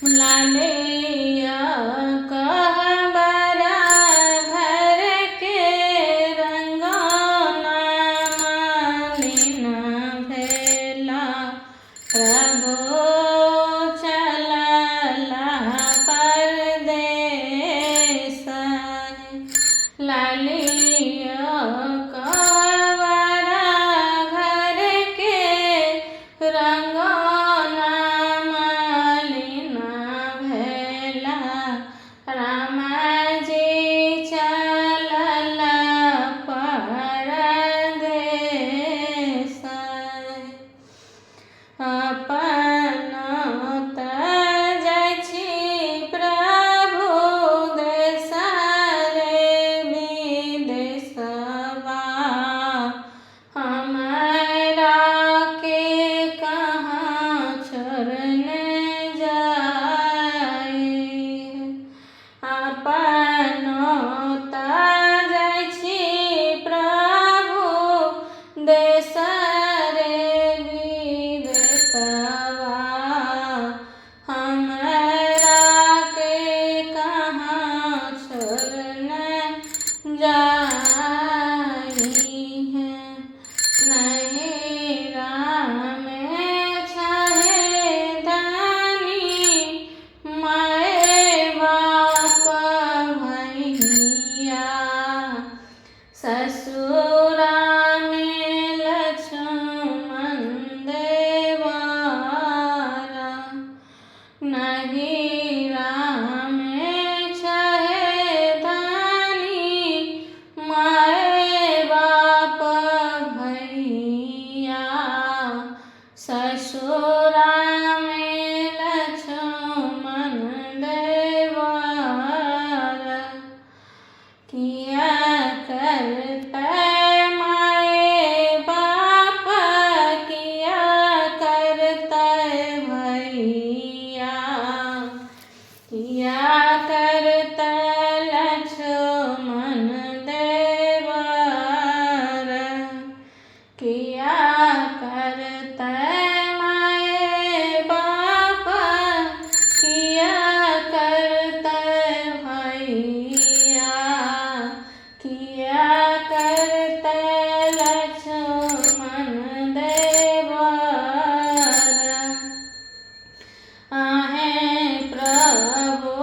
लालिया कहबरा घर के रंगना मालिन भेला प्रभु चलला परदेस लालिया कहबरा घर के रंगना मालिन भेला राम जी चलल परदेस अपन त जाइ छी प्रभु देशरे विदेशवा हमरा के कहाँ छोड़ने जाई अपन त जाइ छी प्रभु देशरे विदेशवा हमरा के कहाँ छोड़ने जाई है नहीं राम चाहे दानी माए बाप भैया ससुरा में लक्ष्मण देवारा नहीं राम चाहे दानी माए बाप भैया ससुरा में लक्ष्मण देवारा किया करते माए बाप किया करते भैया किया करते लक्ष्मण देवर किया करते माए बाप किया करते भैया किया करते लक्ष्मण देवर आहे प्रभु